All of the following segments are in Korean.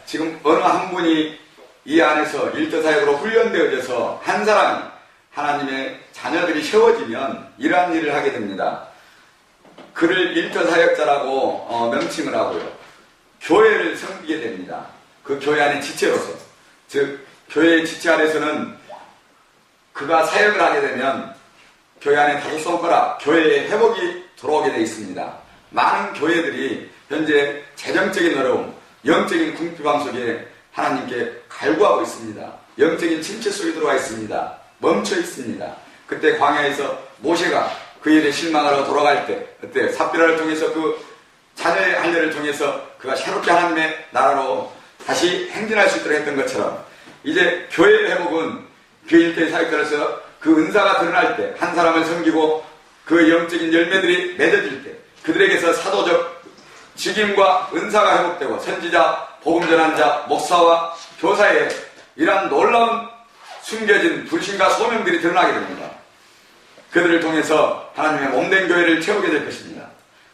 지금 어느 한 분이 이 안에서 일터사역으로 훈련되어져서 한 사람이 하나님의 자녀들이 세워지면 이러한 일을 하게 됩니다. 그를 일터사역자라고 명칭을 하고요. 교회를 섬기게 됩니다. 그 교회 안의 지체로서, 즉 교회의 지체 안에서는 그가 사역을 하게 되면 교회 안에 다섯 손가락 교회의 회복이 들어오게 되어 있습니다. 많은 교회들이 현재 재정적인 어려움, 영적인 궁핍함 속에 하나님께 갈구하고 있습니다. 영적인 침체 속에 들어와 있습니다. 멈춰 있습니다. 그때 광야에서 모세가 그 일에 실망하러 돌아갈 때, 그때 삽비라를 통해서 그 자녀의 할례를 통해서 그가 새롭게 하나님의 나라로 다시 행진할 수 있도록 했던 것처럼, 이제 교회의 회복은 교회 일대의 사역자로서 그 은사가 드러날 때, 한 사람을 섬기고 그 영적인 열매들이 맺어질 때, 그들에게서 사도적 직임과 은사가 회복되고 선지자, 복음전환자, 목사와 교사의 이러한 놀라운 숨겨진 불신과 소명들이 드러나게 됩니다. 그들을 통해서 하나님의 몸된 교회를 채우게 될 것입니다.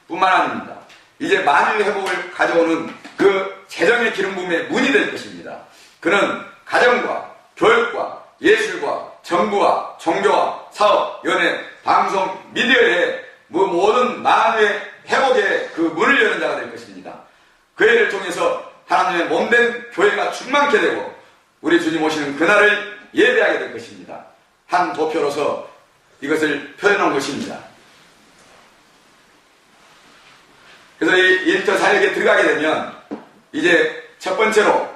뿐만 아닙니다. 이제 만일 회복을 가져오는 그 재정의 기름 부음의 문이 될 것입니다. 그는 가정과 교육과 예술과 정부와 종교와 사업, 연예, 방송, 미디어의 모든 만유의 회복의 그 문을 여는 자가 될 것입니다. 그 애를 통해서 하나님의 몸된 교회가 충만케 되고 우리 주님 오시는 그날을 예배하게 될 것입니다. 한 도표로서 이것을 표현한 것입니다. 그래서 이 일터사역에 들어가게 되면 이제 첫 번째로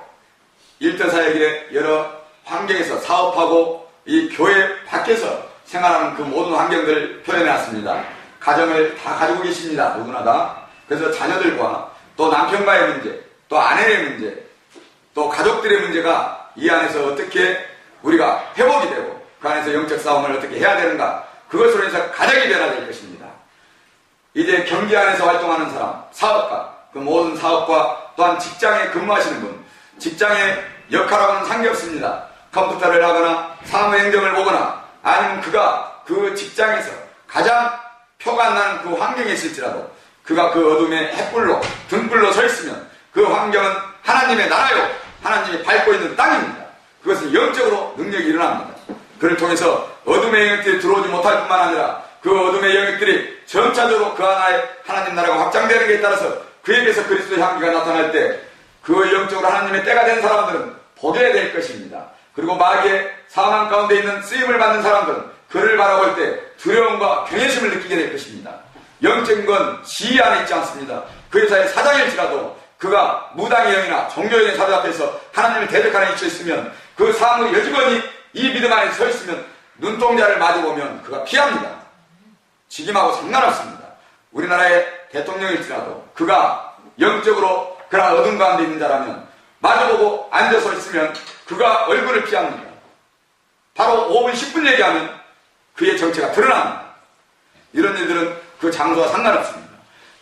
일터사역의 여러 환경에서 사업하고 이 교회 밖에서 생활하는 그 모든 환경들을 표현해놨습니다. 가정을 다 가지고 계십니다. 누구나 다. 그래서 자녀들과 또 남편과의 문제, 또 아내의 문제, 또 가족들의 문제가 이 안에서 어떻게 우리가 회복이 되고 그 안에서 영적 싸움을 어떻게 해야 되는가, 그것으로 해서 가정이 변화될 것입니다. 이제 경기 안에서 활동하는 사람, 사업가, 그 모든 사업과 또한 직장에 근무하시는 분, 직장의 역할하고는 상관없습니다. 컴퓨터를 하거나 사무행정을 보거나 아니면 그가 그 직장에서 가장 표가 안 나는 그 환경에 있을지라도 그가 그 어둠의 햇불로 등불로 서 있으면 그 환경은 하나님의 나라요, 하나님이 밟고 있는 땅입니다. 그것은 영적으로 능력이 일어납니다. 그를 통해서 어둠의 영역들이 들어오지 못할 뿐만 아니라 그 어둠의 영역들이 점차적으로 그 하나의 하나님 나라가 확장되는 것에 따라서 그에게서 그리스도의 향기가 나타날 때 그 영적으로 하나님의 때가 된 사람들은 보게 될 것입니다. 그리고 마귀의 사망 가운데 있는 쓰임을 받는 사람들은 그를 바라볼 때 두려움과 경외심을 느끼게 될 것입니다. 영적인 건 지휘 안에 있지 않습니다. 그 회사의 사장일지라도 그가 무당의 영이나 종교의 사람 앞에서 하나님을 대적하는 위치에 있으면 그 사람이 여직원이 이 믿음 안에 서 있으면 눈동자를 마주보면 그가 피합니다. 직임하고 상관없습니다. 우리나라의 대통령일지라도 그가 영적으로 그런 어둠 가운데 있는 자라면 마주보고 앉아서 있으면 그가 얼굴을 피합니다. 바로 5분 10분 얘기하면 그의 정체가 드러납니다. 이런 일들은 그 장소와 상관없습니다.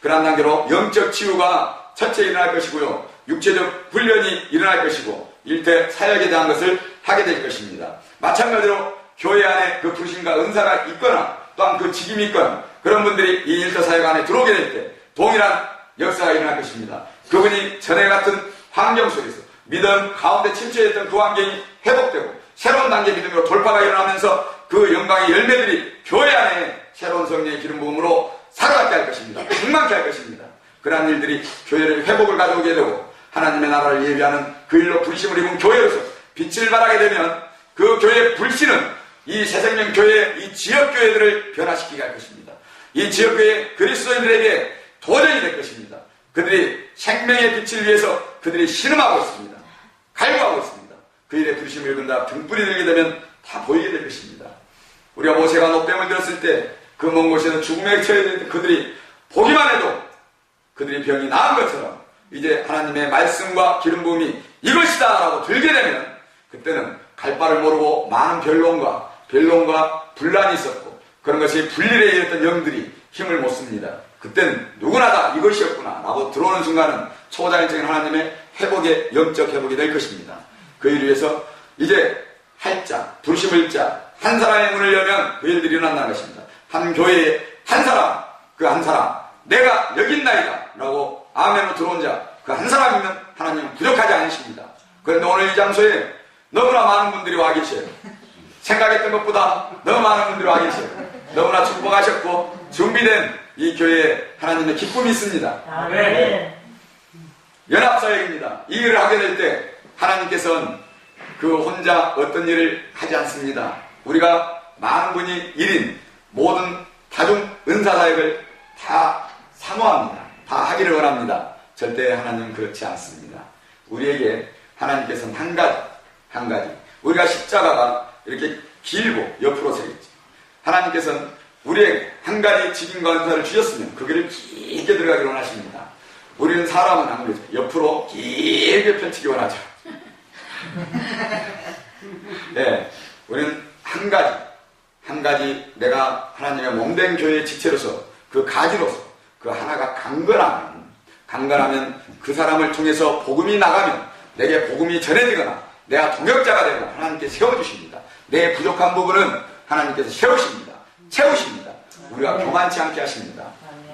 그러한 단계로 영적 치유가 첫째 일어날 것이고요, 육체적 훈련이 일어날 것이고 일대 사역에 대한 것을 하게 될 것입니다. 마찬가지로 교회 안에 그 부신과 은사가 있거나 또한 그 직임이 있거나 그런 분들이 이 일터 사역 안에 들어오게 될 때 동일한 역사가 일어날 것입니다. 그분이 전에 같은 환경 속에서 믿음 가운데 침체했던 그 환경이 회복되고 새로운 단계 믿음으로 돌파가 일어나면서 그 영광의 열매들이 교회 안에 새로운 성령의 기름 부음으로 살아가게 할 것입니다. 충만케 할 것입니다. 그러한 일들이 교회를 회복을 가져오게 되고 하나님의 나라를 예비하는 그 일로 불심을 입은 교회로서 빛을 발하게 되면 그 교회의 불신은 이 새생명 교회, 이 지역교회들을 변화시키게 할 것입니다. 이 지역교회 그리스도인들에게 도전이 될 것입니다. 그들이 생명의 빛을 위해서 그들이 신음하고 있습니다. 갈구하고 있습니다. 그 일에 불심을 입은다 등불이 들게 되면 다 보이게 될 것입니다. 우리가 모세가 노뱀을 들었을 때 그 먼 곳에는 죽음에 처해 있는데 그들이 보기만 해도 그들이 병이 나은 것처럼 이제 하나님의 말씀과 기름 부음이 이것이다 라고 들게 되면 그때는 갈 바를 모르고 많은 변론과 분란이 있었고 그런 것이 분리에 이랬던 영들이 힘을 못 씁니다. 그때는 누구나 다 이것이었구나 라고 들어오는 순간은 초자연적인 하나님의 회복의 영적 회복이 될 것입니다. 그 일을 위해서 이제 할자, 불심을 자, 한 사람의 문을 열면 그 일들이 일어난다는 것입니다. 한 교회에 한 사람, 그 한 사람 내가 여기 있나이다 라고 아멘으로 들어온 자, 그 한 사람이면 하나님은 부족하지 않으십니다. 그런데 오늘 이 장소에 너무나 많은 분들이 와 계셔요. 생각했던 것보다 너무 많은 분들이 와 계셔요. 너무나 축복하셨고 준비된 이 교회에 하나님의 기쁨이 있습니다. 아멘. 연합사역입니다. 이 일을 하게 될 때 하나님께서는 그 혼자 어떤 일을 하지 않습니다. 우리가 많은 분이 1인 모든 다중 은사사역을 다 사모합니다. 다 하기를 원합니다. 절대 하나님은 그렇지 않습니다. 우리에게 하나님께서는 한 가지 우리가 십자가가 이렇게 길고 옆으로 서 있죠. 하나님께서는 우리에게 한 가지 직임과 은사를 주셨으면 그 길을 깊게 들어가기를 원하십니다. 우리는 사람은 안 그러죠. 옆으로 길게 펼치기 원하죠. 네, 우리는 한 가지 내가 하나님의 몸된 교회의 지체로서 그 가지로서 그 하나가 강건하면 그 사람을 통해서 복음이 나가면 내게 복음이 전해지거나 내가 동역자가 되고 하나님께 세워주십니다. 내 부족한 부분은 하나님께서 채우십니다. 우리가 교만치 않게 하십니다.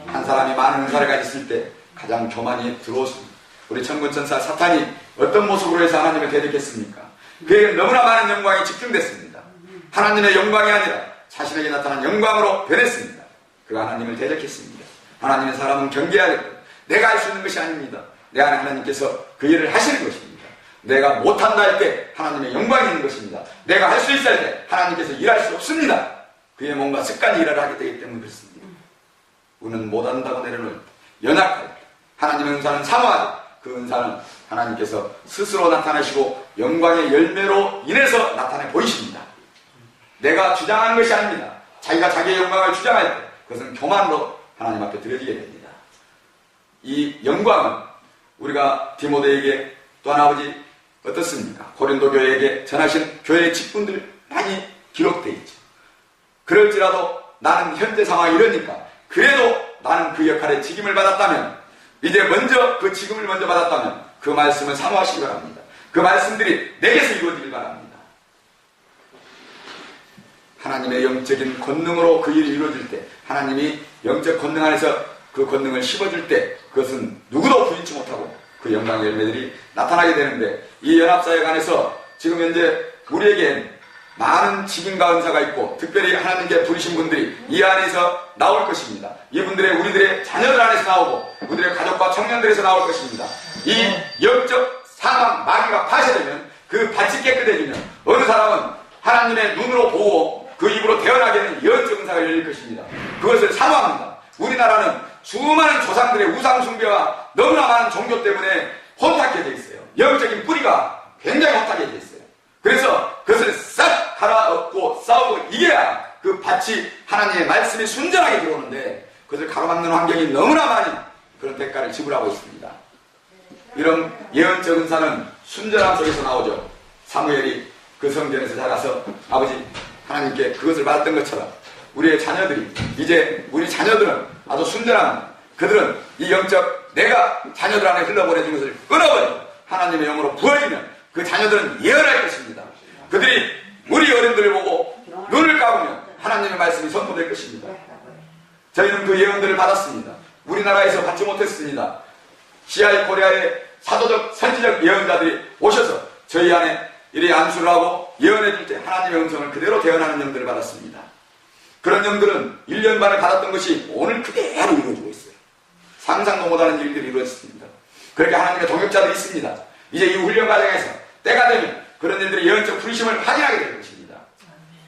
한 사람이 많은 은사를 가졌을 때 가장 교만이 들어오십니다. 우리 천군천사 사탄이 어떤 모습으로 해서 하나님을 대적했습니까? 그에게 너무나 많은 영광이 집중됐습니다. 하나님의 영광이 아니라 자신에게 나타난 영광으로 변했습니다. 그가 하나님을 대적했습니다. 하나님의 사람은 경계해야 되고 내가 할 수 있는 것이 아닙니다. 내 안에 하나님께서 그 일을 하시는 것입니다. 내가 못한다 할 때 하나님의 영광이 있는 것입니다. 내가 할 수 있을 때 하나님께서 일할 수 없습니다. 그의 뭔가 습관이 일을 하게 되기 때문에 그렇습니다. 우리는 못한다고 내려놓을 때, 연약할 때 하나님의 은사는 사모하되 그 은사는 하나님께서 스스로 나타나시고 영광의 열매로 인해서 나타내 보이십니다. 내가 주장하는 것이 아닙니다. 자기가 자기의 영광을 주장할 때 그것은 교만으로 하나님 앞에 드려지게 됩니다. 이 영광은 우리가 디모데에게 또한 아버지 어떻습니까? 고린도 교회에게 전하신 교회의 직분들 많이 기록되어 있죠. 그럴지라도 나는 현재 상황이 이러니까 그래도 나는 그 역할에 직임을 받았다면 이제 먼저 그 직임을 먼저 받았다면 그 말씀을 사모하시기 바랍니다. 그 말씀들이 내게서 이루어지길 바랍니다. 하나님의 영적인 권능으로 그 일이 이루어질 때 하나님이 영적 권능 안에서 그 권능을 씹어줄 때 그것은 누구도 부인치 못하고 그 영광의 열매들이 나타나게 되는데 이 연합사역 안에서 지금 현재 우리에겐 많은 직임과 은사가 있고 특별히 하나님께 부르신 분들이 이 안에서 나올 것입니다. 이분들의 우리들의 자녀들 안에서 나오고 우리들의 가족과 청년들에서 나올 것입니다. 이 영적 사망 마귀가 파쇄되면 그 밭이 깨끗해지면 어느 사람은 하나님의 눈으로 보고 그 입으로 태어나게 되는 영적 은사가 열릴 것입니다. 그것을 사모합니다. 우리나라는 수많은 조상들의 우상 숭배와 너무나 많은 종교 때문에 혼탁해져 있어요. 영적인 뿌리가 굉장히 혼탁해져 있어요. 그래서 그것을 싹 갈아엎고 싸우고 이겨야 그 밭이 하나님의 말씀이 순전하게 들어오는데 그것을 가로막는 환경이 너무나 많이 그런 대가를 지불하고 있습니다. 이런 예언적 은사는 순전함 속에서 나오죠. 사무엘이 그 성전에서 자라서 아버지 하나님께 그것을 받았던 것처럼 우리의 자녀들이 이제 우리 자녀들은 아주 순전한 그들은 이 영적 내가 자녀들 안에 흘러보내준 것을 끊어버리고 하나님의 영으로 부어지면 그 자녀들은 예언할 것입니다. 그들이 우리 어른들을 보고 눈을 감으면 하나님의 말씀이 선포될 것입니다. 저희는 그 예언들을 받았습니다. 우리나라에서 받지 못했습니다. CI 코리아의 사도적 선지적 예언자들이 오셔서 저희 안에 이리 안수를 하고 예언해 줄 때 하나님의 음성을 그대로 대언하는 영들을 받았습니다. 그런 영들은 1년 반을 받았던 것이 오늘 그대로 이루어지고 있어요. 상상도 못하는 일들이 이루어졌습니다. 그렇게 하나님의 동역자들이 있습니다. 이제 이 훈련 과정에서 때가 되면 그런 일들의 예언적 부르심을 확인하게 될 것입니다.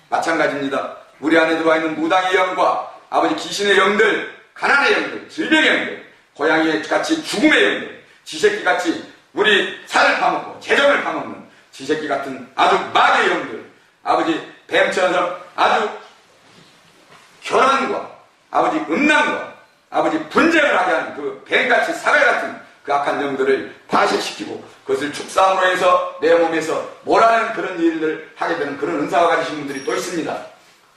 마찬가지입니다. 우리 안에 들어와 있는 무당의 영과 아버지 귀신의 영들, 가난의 영들, 질병의 영들, 고양이 같이 죽음의 영들, 지새끼같이 우리 살을 파먹고 재정을 파먹는 지새끼 같은 아주 마귀의 영들, 아버지 뱀처럼 아주 교란과 아버지 음란과 아버지 분쟁을 하게 하는 그 뱀같이 사갈 같은 그 악한 영들을 파쇄시키고 그것을 축사함으로 해서 내 몸에서 몰아내는 그런 일을 하게 되는 그런 은사가 가지신 분들이 또 있습니다.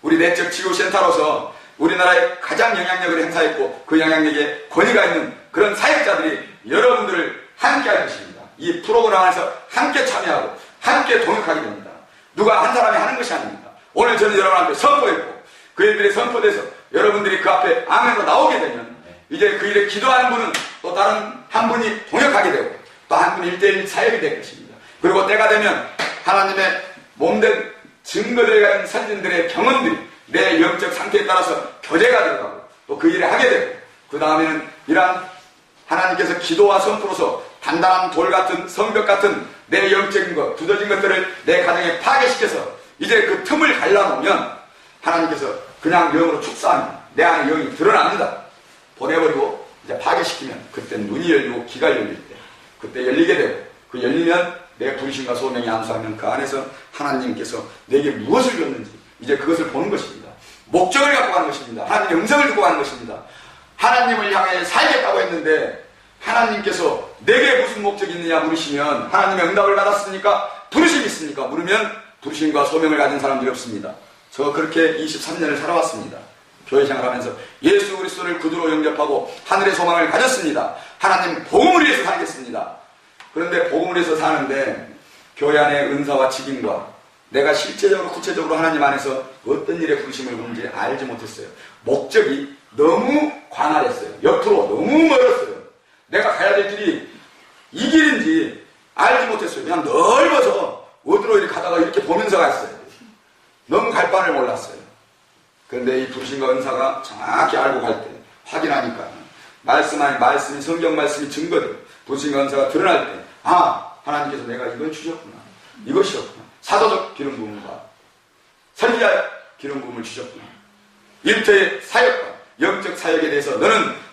우리 내적 치유센터로서 우리나라에 가장 영향력을 행사했고 그 영향력에 권위가 있는 그런 사역자들이 여러분들을 함께 할 것입니다. 이 프로그램 안에서 함께 참여하고 함께 동역하게 됩니다. 누가 한 사람이 하는 것이 아닙니다. 오늘 저는 여러분한테 선포했고 그 일들이 선포돼서 여러분들이 그 앞에 아멘으로 나오게 되면 이제 그 일에 기도하는 분은 또 또 다른 한 분이 동역하게 되고 또 한 분이 1대1 사역이 될 것입니다. 그리고 때가 되면 하나님의 몸된 증거들에 가진 선진들의 경험들이 내 영적 상태에 따라서 교제가 들어가고 또 그 일을 하게 되고 그 다음에는 이러한 하나님께서 기도와 선포로서 단단한 돌 같은 성벽 같은 내 영적인 것, 굳어진 것들을 내 가정에 파괴시켜서 이제 그 틈을 갈라놓으면 하나님께서 그냥 영으로 축사하면 내 안에 영이 드러납니다. 보내버리고 이제 파괴시키면 그때 눈이 열리고 귀가 열릴 때 그때 열리게 되고 그 열리면 내 불신과 소명이 안수하면 그 안에서 하나님께서 내게 무엇을 줬는지 이제 그것을 보는 것입니다. 목적을 갖고 가는 것입니다. 하나님의 음성을 듣고 가는 것입니다. 하나님을 향해 살겠다고 했는데 하나님께서 내게 무슨 목적이 있느냐 물으시면 하나님의 응답을 받았습니까? 부르심이 있습니까? 물으면 부르심과 소명을 가진 사람들이 없습니다. 저 그렇게 23년을 살아왔습니다. 교회 생활하면서 예수 그리스도를 구주로 영접하고 하늘의 소망을 가졌습니다. 하나님 복음을 위해서 살겠습니다. 그런데 복음을 위해서 사는데 교회 안의 은사와 직임과 내가 실제적으로 구체적으로 하나님 안에서 어떤 일에 부르심을 보는지 알지 못했어요. 목적이 너무 광활했어요. 옆으로 너무 멀었어요. 내가 가야 될 길이 이 길인지 알지 못했어요. 그냥 넓어서 어디로 이렇게 가다가 이렇게 보면서 갔어요. 너무 갈 바를 몰랐어요. 그런데 이 부르심과 은사가 정확히 알고 갈 때 확인하니까 말씀 아닌 말씀이 성경 말씀이 증거들 부르심과 은사가 드러날 때 하나님께서 내가 이걸 주셨구나. 이것이었구나. 사도적 기름 부음과 선지자 기름 부음을 주셨구나. 일터의 사역과 영적 사역에 대해서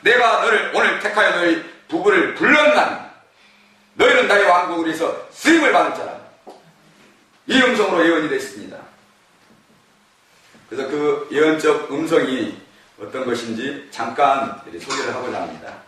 내가 너를 오늘 택하여 너희 부부를 불렀나니 너희는 나의 왕국을 위해서 쓰임을 받을 자라. 이 음성으로 예언이 됐습니다. 그래서 그 예언적 음성이 어떤 것인지 잠깐 소개를 하고자 합니다.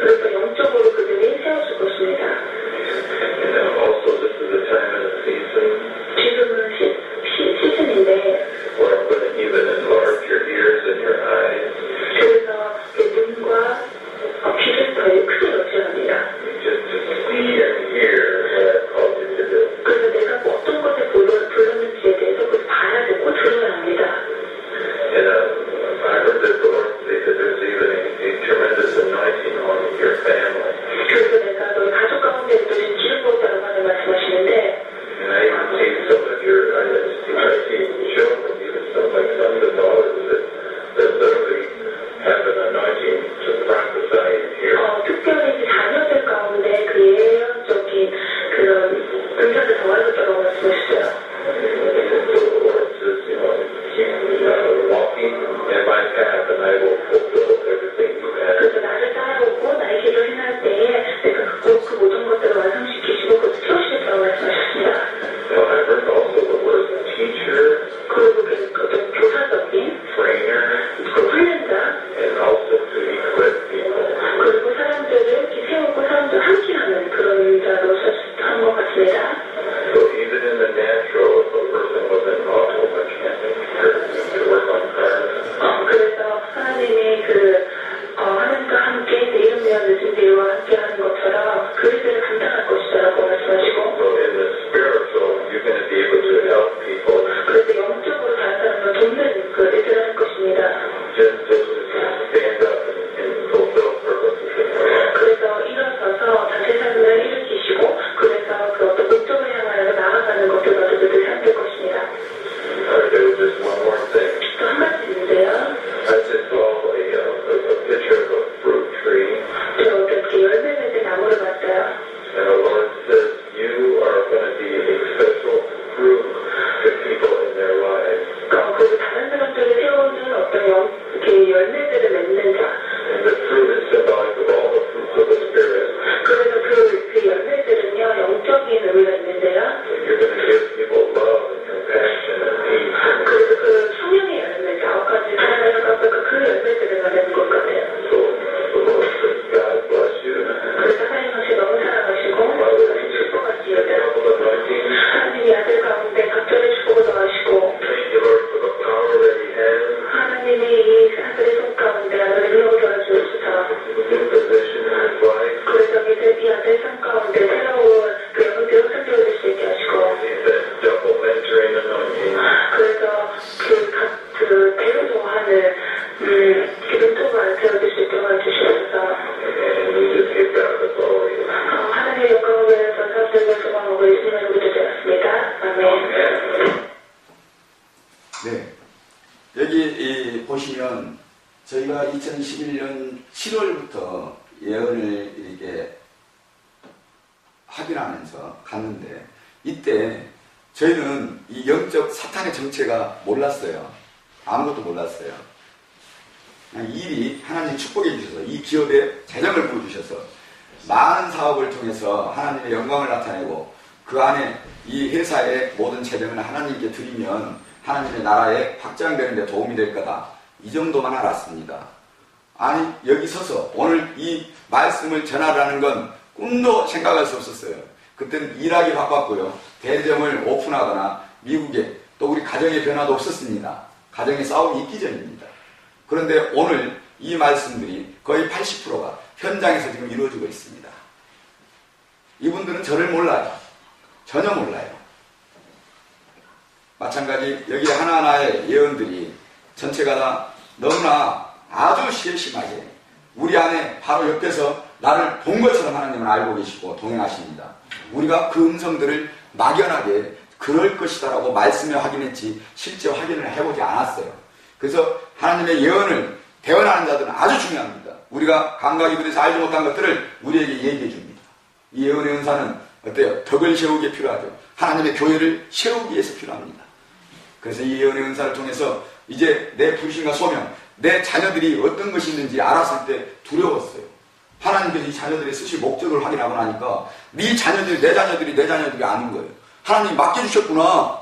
그래서 영적으로 그들이 세워줄 것입니다. 저희가 2011년 7월부터 예언을 이렇게 확인하면서 갔는데, 이때 저희는 이 영적 사탄의 정체가 몰랐어요. 아무것도 몰랐어요. 그냥 일이 하나님 축복해 주셔서, 이 기업에 재정을 부어주셔서 많은 사업을 통해서 하나님의 영광을 나타내고, 그 안에 이 회사의 모든 재정을 하나님께 드리면 하나님의 나라에 확장되는 데 도움이 될 거다. 이 정도만 알았습니다. 아니, 여기 서서 오늘 이 말씀을 전하라는 건 꿈도 생각할 수 없었어요. 그때는 일하기 바빴고요. 대점을 오픈하거나 미국에 또 우리 가정의 변화도 없었습니다. 가정의 싸움이 있기 전입니다. 그런데 오늘 이 말씀들이 거의 80%가 현장에서 지금 이루어지고 있습니다. 이분들은 저를 몰라요. 전혀 몰라요. 마찬가지 여기 하나하나의 예언들이 전체가 다 너무나 아주 세심하게 우리 안에 바로 옆에서 나를 본 것처럼 하나님은 알고 계시고 동행하십니다. 우리가 그 음성들을 막연하게 그럴 것이다라고 말씀에 확인했지 실제 확인을 해보지 않았어요. 그래서 하나님의 예언을 대언하는 자들은 아주 중요합니다. 우리가 감각 이분에서 알지 못한 것들을 우리에게 얘기해 줍니다. 이 예언의 은사는 어때요? 덕을 세우기에 필요하죠. 하나님의 교회를 세우기 위해서 필요합니다. 그래서 이 예언의 은사를 통해서 이제 내 불신과 소명, 내 자녀들이 어떤 것이 있는지 알았을 때 두려웠어요. 하나님께서 이 자녀들의 쓰실 목적을 확인하고 나니까 네 자녀들이 내 자녀들이 아닌 거예요. 하나님이 맡겨주셨구나.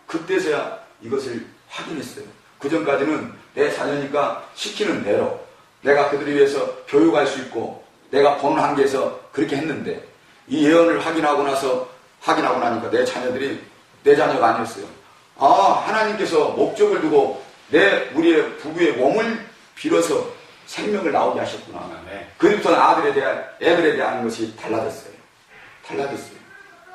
그때서야 이것을 확인했어요. 그 전까지는 내 자녀니까 시키는 대로 내가 그들을 위해서 교육할 수 있고 내가 보는 한계에서 그렇게 했는데, 이 예언을 확인하고 나니까 내 자녀들이 내 자녀가 아니었어요. 아, 하나님께서 목적을 두고 우리의 부부의 몸을 빌어서 생명을 나오게 하셨구나. 그리고부터는 애들에 대한 것이 달라졌어요.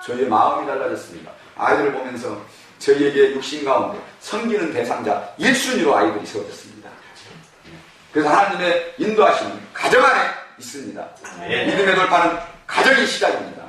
저희의 마음이 달라졌습니다. 아이들을 보면서 저희에게 육신 가운데 섬기는 대상자 1순위로 아이들이 세워졌습니다. 그래서 하나님의 인도하심은 가정 안에 있습니다. 믿음의 돌파는 가정이 시작입니다.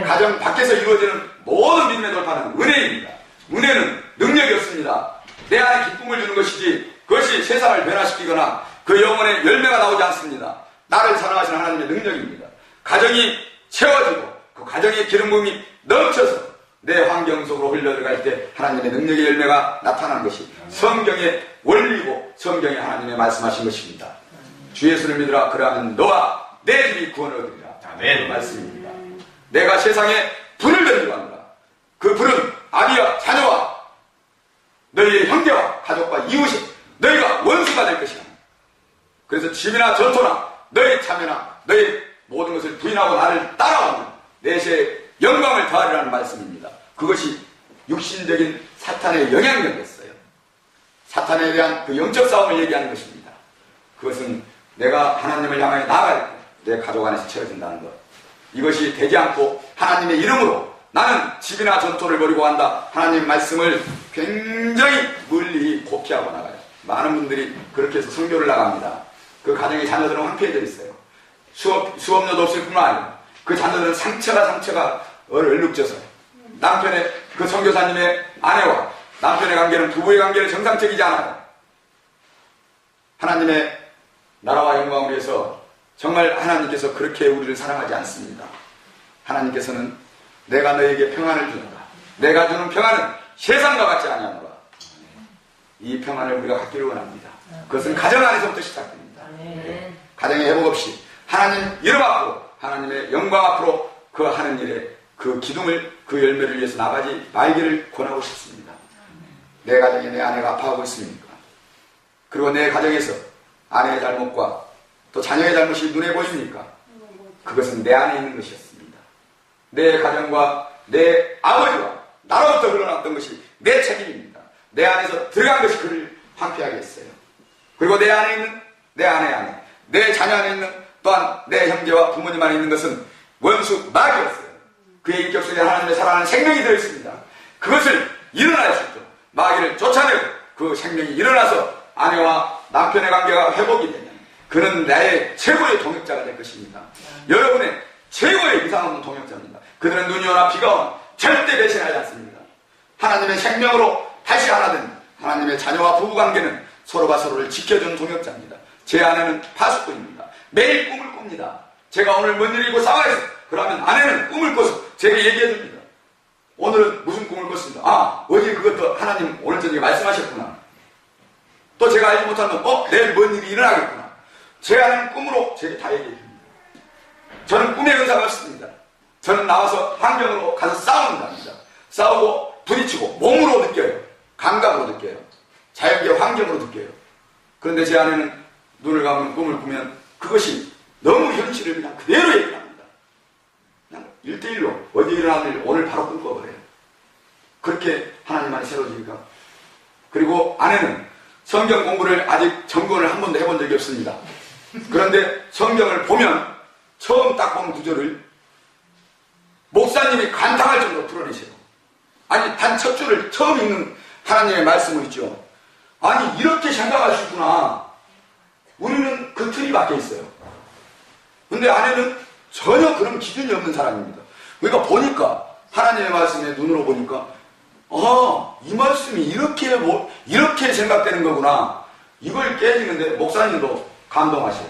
가정 밖에서 이루어지는 모든 믿음의 돌파는 은혜입니다. 은혜는 능력이 없습니다. 내 안에 기쁨을 주는 것이지 그것이 세상을 변화시키거나 그 영혼의 열매가 나오지 않습니다. 나를 사랑하시는 하나님의 능력입니다. 가정이 채워지고 그 가정의 기름 부음이 넘쳐서 내 환경 속으로 흘러들어갈 때 하나님의 능력의 열매가 나타나는 것이 성경의 원리고 성경에 하나님의 말씀하신 것입니다. 주 예수를 믿으라. 그러면 너와 내 집이 구원을 얻으리라. 아멘. 말씀입니다. 내가 세상에 불을 던지고 하노라. 그 불은 아비와 자녀와 너희의 형제와 가족과 이웃이 너희가 원수가 될 것이다. 그래서 집이나 전토나 너희 자매나 너희 모든 것을 부인하고 나를 따라오면 내세의 영광을 더하리라는 말씀입니다. 그것이 육신적인 사탄의 영향력이었어요. 사탄에 대한 그 영적 싸움을 얘기하는 것입니다. 그것은 내가 하나님을 향하여 나아갈 때 내 가족 안에서 채워진다는 것. 이것이 되지 않고 하나님의 이름으로 나는 집이나 전토를 벌이고 간다. 하나님 말씀을 굉장히 멀리 곡해하고 나가요. 많은 분들이 그렇게 해서 선교를 나갑니다. 그 가정의 자녀들은 황폐해져 있어요. 수업료도 없을 뿐만 아니라 그 자녀들은 상처가 얼룩져서 남편의 그 선교사님의 아내와 남편의 관계는 부부의 관계는 정상적이지 않아요. 하나님의 나라와 영광을 위해서 정말 하나님께서 그렇게 우리를 사랑하지 않습니다. 하나님께서는 내가 너에게 평안을 주노라. 내가 주는 평안은 세상과 같지 아니하노라. 이 평안을 우리가 갖기를 원합니다. 그것은 가정 안에서부터 시작됩니다. 가정의 회복 없이 하나님 이름 앞으로 하나님의 영광 앞으로 그 하는 일에 그 기둥을 그 열매를 위해서 나가지 말기를 권하고 싶습니다. 내 가정에 내 아내가 아파하고 있습니까? 그리고 내 가정에서 아내의 잘못과 또 자녀의 잘못이 눈에 보입니까? 그것은 내 안에 있는 것이었습니다. 내 가정과 내 아버지와 나로부터 흘러났던 것이 내 책임입니다. 내 안에서 들어간 것이 그를 황폐하게 했어요. 그리고 내 안에 있는 내 아내 안에, 내 자녀 안에 있는 또한 내 형제와 부모님 안에 있는 것은 원수 마귀였어요. 그의 인격 속에 하나님의 살아나는 생명이 들어있습니다. 그것을 일어날 수 있죠. 마귀를 쫓아내고 그 생명이 일어나서 아내와 남편의 관계가 회복이 되면 그는 나의 최고의 동역자가 될 것입니다. 여러분의 최고의 이상 없는 동역자입니다. 그들은 눈이 오나 비가 오나 절대 배신하지 않습니다. 하나님의 생명으로 다시 하나 된 하나님의 자녀와 부부관계는 서로가 서로를 지켜주는 동역자입니다. 제 아내는 파수꾼입니다. 매일 꿈을 꿉니다. 제가 오늘 뭔 일이 있고 싸워야 했어. 그러면 아내는 꿈을 꿔서 제게 얘기해 줍니다. 오늘은 무슨 꿈을 꿨습니다. 아, 어제 그것도 하나님 오늘 저녁에 말씀하셨구나. 또 제가 알지 못하면 내일 뭔 일이 일어나겠구나. 제 아내는 꿈으로 제게 다 얘기해 줍니다. 저는 꿈의 은사가 없습니다. 저는 나와서 환경으로 가서 싸우는 겁니다. 싸우고 부딪히고 몸으로 느껴요. 감각으로 느껴요. 자연계 환경으로 느껴요. 그런데 제 아내는 눈을 감으면 꿈을 꾸면 그것이 너무 현실을 그냥 그대로 얘기를 합니다. 그냥 1대1로 어디 일어나는 일 오늘 바로 꿈꿔버려요. 그렇게 하나님만이 새로워지니까. 그리고 아내는 성경 공부를 아직 점검을 한 번도 해본 적이 없습니다. 그런데 성경을 보면 처음 딱 본 구절을 목사님이 간당할 정도로 풀어내세요. 아니 단 첫 줄을 처음 읽는 하나님의 말씀을 있죠. 아니 이렇게 생각할 수 있구나. 우리는 그 틀이 밖에 있어요. 근데 아내는 전혀 그런 기준이 없는 사람입니다. 그러니까 보니까 하나님의 말씀에 눈으로 보니까 이 말씀이 이렇게 생각되는 거구나. 이걸 깨지는데 목사님도 감동하셔요.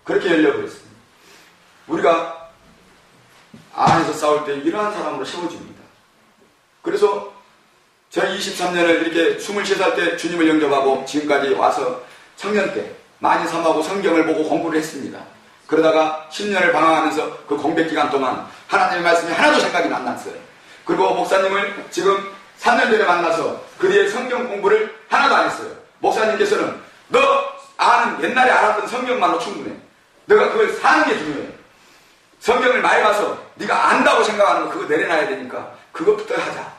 그렇게 열려버렸습니다. 우리가 안에서 싸울 때 이러한 사람으로 세워집니다. 그래서 제가 23년을 이렇게 23살 때 주님을 영접하고 지금까지 와서 청년 때 많이 삼하고 성경을 보고 공부를 했습니다. 그러다가 10년을 방황하면서 그 공백 기간 동안 하나님의 말씀이 하나도 생각이 안 났어요. 그리고 목사님을 지금 3년 전에 만나서 그 뒤에 성경 공부를 하나도 안 했어요. 목사님께서는 너 아는 옛날에 알았던 성경만으로 충분해. 너가 그걸 사는 게 중요해. 성경을 많이 봐서 네가 안다고 생각하는 거 그거 내려놔야 되니까 그것부터 하자.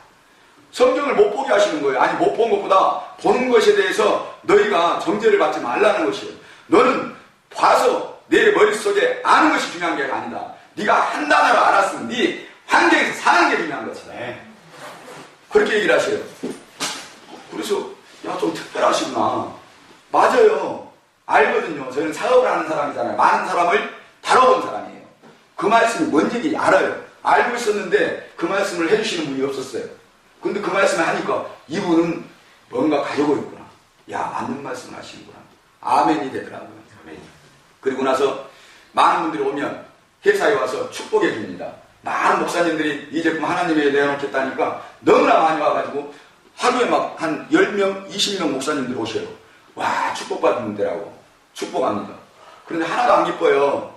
성경을 못 보게 하시는 거예요. 아니 못 본 것보다 보는 것에 대해서 너희가 정죄를 받지 말라는 것이에요. 너는 봐서 내 머릿속에 아는 것이 중요한 게 아니다. 네가 한 단어로 알았으면 네 환경에서 사는 게 중요한 것이다. 그렇게 얘기를 하셔요. 그래서 야 좀 특별하시구나. 맞아요. 알거든요. 저는 사업을 하는 사람이잖아요. 많은 사람을 다뤄본 사람이에요. 그 말씀이 뭔지 알아요. 알고 있었는데 그 말씀을 해주시는 분이 없었어요. 근데 그 말씀을 하니까 이분은 뭔가 가지고 있구나. 야 맞는 말씀을 하시는구나. 아멘이 되더라고요. 아멘. 그리고 나서 많은 분들이 오면 회사에 와서 축복해 줍니다. 많은 목사님들이 이 제품 하나님에게 내어놓겠다니까 너무나 많이 와가지고 하루에 막 한 10명, 20명 목사님들 오셔요. 와 축복받는 데라고 축복합니다. 그런데 하나도 안 기뻐요.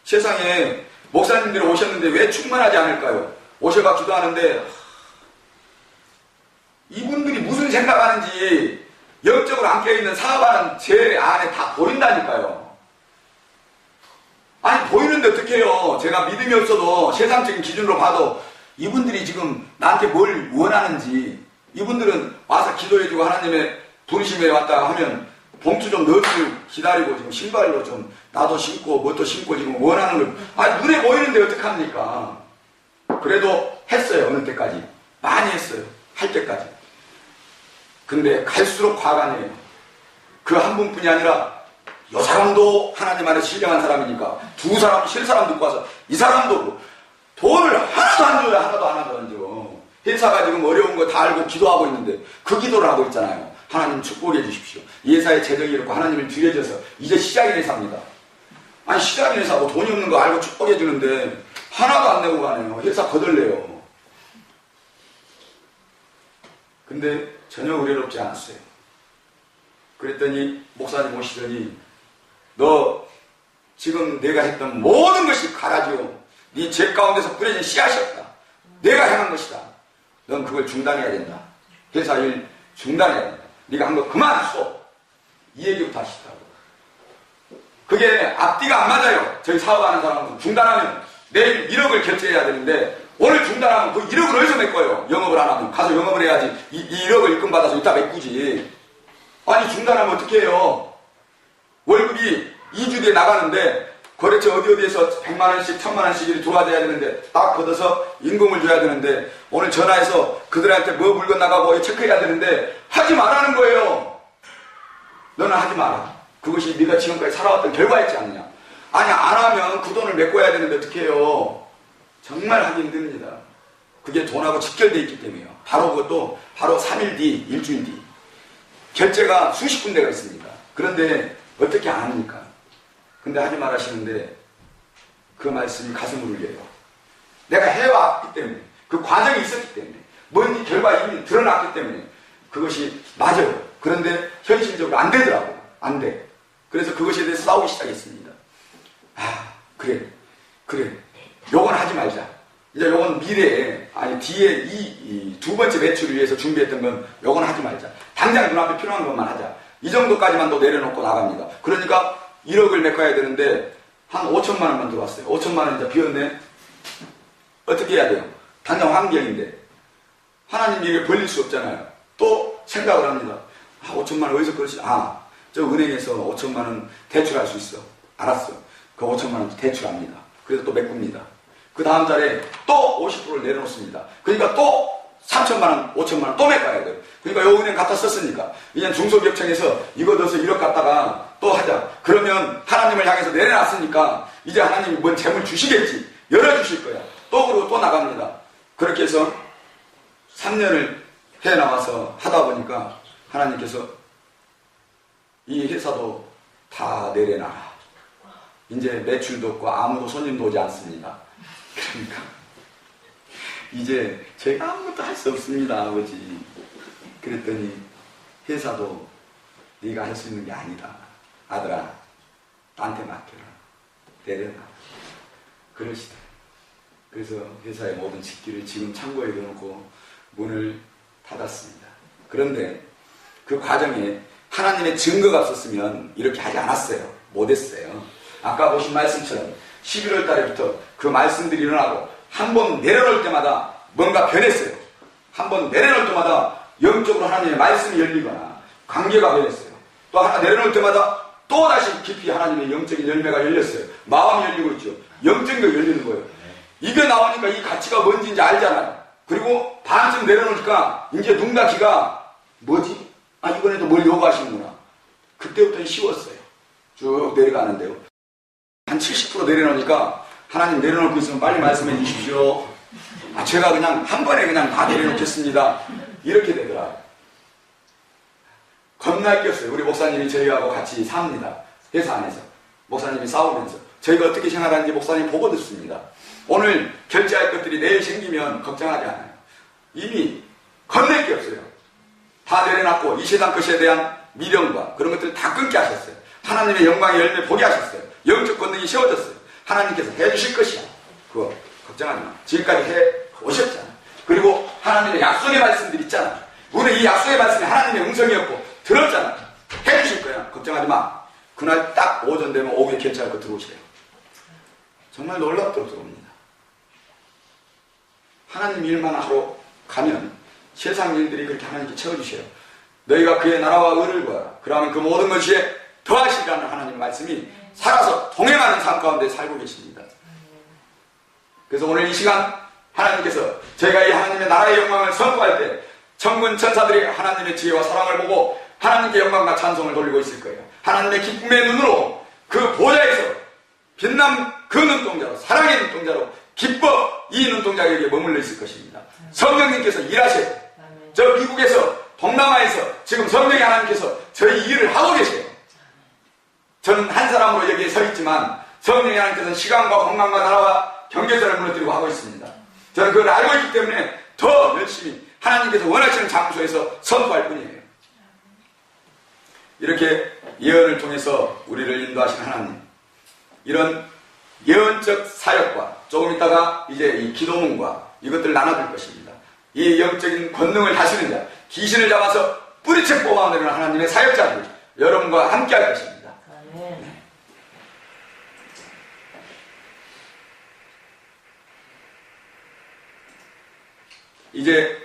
세상에 목사님들이 오셨는데 왜 충만하지 않을까요? 오셔가 기도하는데 이분들이 무슨 생각하는지 영적으로 안 깨어있는 사업하는 제 안에 다 보인다니까요. 아니 보이는데 어떡해요. 제가 믿음이 없어도 세상적인 기준으로 봐도 이분들이 지금 나한테 뭘 원하는지 이분들은 와서 기도해주고 하나님의 부르심에 왔다 하면 봉투 좀 넣어주고 기다리고 지금 신발로 좀 나도 신고 뭣도 신고 지금 원하는 걸 아니 눈에 보이는데 어떡합니까? 그래도 했어요. 어느 때까지 많이 했어요. 할 때까지. 근데 갈수록 과간해요. 그 한 분뿐이 아니라 이 사람도 하나님 안에 신령한 사람이니까 두 사람 실 사람 듣고 와서 이 사람도 돈을 하나도 안 줘요. 하나도 안 줘. 회사가 지금 어려운 거 다 알고 기도하고 있는데 그 기도를 하고 있잖아요. 하나님 축복해 주십시오. 이 회사의 재정이 이렇고 하나님을 뒤려져서 이제 시작인 회사입니다. 아니 시작인 회사고 돈이 없는 거 알고 축복해 주는데 하나도 안 내고 가네요. 회사 거덜내요. 근데 전혀 의뢰롭지 않았어요. 그랬더니 목사님 오시더니 너 지금 내가 했던 모든 것이 가라지요. 네 죄 가운데서 뿌려진 씨앗이었다. 내가 행한 것이다. 넌 그걸 중단해야 된다. 회사 일 중단해야 된다. 네가 한 거 그만 써. 이 얘기부터 하시더라고요. 그게 앞뒤가 안 맞아요. 저희 사업하는 사람은 중단하면 내일 1억을 결제해야 되는데 오늘 중단하면 그 1억을 어디서 메꿔요? 영업을 안 하면 가서 영업을 해야지 이 1억을 입금받아서 이따 메꾸지. 아니 중단하면 어떻게 해요? 월급이 2주 뒤에 나가는데 거래처 어디에서 100만원씩 1000만원씩 들어와줘야 되는데 딱 걷어서 임금을 줘야 되는데 오늘 전화해서 그들한테 뭐 물건 나가고 체크해야 되는데 하지 말라는 거예요. 너는 하지 마라. 그것이 네가 지금까지 살아왔던 결과였지 않느냐. 아니 안 하면 그 돈을 메꿔야 되는데 어떻게 해요? 정말 하기 힘듭니다. 그게 돈하고 직결되어 있기 때문에요. 바로 그것도 바로 3일 뒤, 일주일 뒤 결제가 수십 군데가 있습니다. 그런데 어떻게 아닙니까? 근데 하지 말하시는데 그 말씀이 가슴을 울려요. 내가 해왔기 때문에, 그 과정이 있었기 때문에, 뭔지 결과 이미 드러났기 때문에 그것이 맞아요. 그런데 현실적으로 안 되더라고요. 안 돼. 그래서 그것에 대해서 싸우기 시작했습니다. 아, 그래. 요건 하지 말자. 이제 요건 미래에, 아니 뒤에 이 두 번째 매출을 위해서 준비했던 건 요건 하지 말자. 당장 눈앞에 필요한 것만 하자. 이 정도까지만 또 내려놓고 나갑니다. 그러니까 1억을 메꿔야 되는데 한 5천만 원만 들어왔어요. 5천만 원 이제 비었네. 어떻게 해야 돼요? 당장 환경인데 하나님이 이게 벌릴 수 없잖아요. 또 생각을 합니다. 5천만 원 어디서 그러지? 저 은행에서 5천만 원 대출할 수 있어. 알았어. 그 5천만 원 대출합니다. 그래서 또 메꿉니다. 그 다음 달에 또 50%를 내려놓습니다. 그러니까 또 3천만 원, 5천만 원 또 메꿔야 돼요. 그러니까 요 은행 갖다 썼으니까 이제 중소기업청에서 이거 넣어서 1억 갖다가 또 하자. 그러면 하나님을 향해서 내려놨으니까 이제 하나님이 뭔 재물 주시겠지. 열어주실 거야. 또 그러고 또 나갑니다. 그렇게 해서 3년을 해 나와서 하다 보니까 하나님께서 이 회사도 다 내려놔라. 이제 매출도 없고 아무도 손님도 오지 않습니다. 그러니까 이제 제가 아무것도 할 수 없습니다, 아버지. 그랬더니 회사도 네가 할 수 있는 게 아니다. 아들아, 나한테 맡겨라. 내려놔. 그러시다. 그래서 회사의 모든 직기를 지금 창고에 넣어놓고 문을 닫았습니다. 그런데 그 과정에 하나님의 증거가 없었으면 이렇게 하지 않았어요. 못했어요. 아까 보신 말씀처럼 11월 달에부터 그 말씀들이 일어나고 한 번 내려놓을 때마다 뭔가 변했어요. 한 번 내려놓을 때마다 영적으로 하나님의 말씀이 열리거나 관계가 변했어요. 또 하나 내려놓을 때마다 또 다시 깊이 하나님의 영적인 열매가 열렸어요. 마음이 열리고 있죠. 영적인 거 열리는 거예요. 이게 나오니까 이 가치가 뭔지 이제 알잖아요. 그리고 반쯤 내려놓으니까 이제 눈과 귀가 뭐지? 이번에도 뭘 요구하시는구나. 그때부터는 쉬웠어요. 쭉 내려가는데요. 한 70% 내려놓으니까 하나님 내려놓고 있으면 빨리 말씀해 주십시오. 제가 그냥 한 번에 그냥 다 내려놓겠습니다. 이렇게 되더라. 겁나 웃겼어요. 우리 목사님이 저희하고 같이 삽니다. 회사 안에서. 목사님이 싸우면서. 저희가 어떻게 생활하는지 목사님 보고 듣습니다. 오늘 결제할 것들이 내일 생기면 걱정하지 않아요. 이미 겁낼 게 없어요. 다 내려놨고 이 세상 것에 대한 미련과 그런 것들을 다 끊게 하셨어요. 하나님의 영광의 열매 보게 하셨어요. 영적 권능이 세워졌어요. 하나님께서 해주실 것이야. 그거 걱정하지 마. 지금까지 해 오셨잖아. 그리고 하나님의 약속의 말씀들이 있잖아. 우리는 이 약속의 말씀이 하나님의 음성이었고 들었잖아. 해주실 거야. 걱정하지 마. 그날 딱 오전 되면 오후에 결제할 거 들어오시래요. 정말 놀랍도록 들어옵니다. 하나님 일만 하러 가면 세상 일들이 그렇게 하나님께 채워주셔요. 너희가 그의 나라와 의를 구하라. 그러면 그 모든 것에 더하시라는 하나님의 말씀이 살아서 동행하는 삶 가운데 살고 계십니다. 그래서 오늘 이 시간 하나님께서 저희가 이 하나님의 나라의 영광을 선포할 때 천군 천사들이 하나님의 지혜와 사랑을 보고 하나님께 영광과 찬송을 돌리고 있을 거예요. 하나님의 기쁨의 눈으로 그 보좌에서 빛난 그 눈동자로 사랑의 눈동자로 기뻐 이 눈동자에게 머물러 있을 것입니다. 성령님께서 일하셔요. 저 미국에서 동남아에서 지금 성령의 하나님께서 저희 일을 하고 계세요. 저는 한 사람으로 여기에 서 있지만 성령의 하나님께서는 시간과 건강과 나라와 경계선을 무너뜨리고 하고 있습니다. 저는 그걸 알고 있기 때문에 더 열심히 하나님께서 원하시는 장소에서 선포할 뿐이에요. 이렇게 예언을 통해서 우리를 인도하신 하나님, 이런 예언적 사역과 조금 있다가 이제 이 기도문과 이것들을 나눠줄 것입니다. 이 영적인 권능을 다스리는 자, 귀신을 잡아서 뿌리채 뽑아내는 하나님의 사역자들 여러분과 함께 할 것입니다. 네. 이제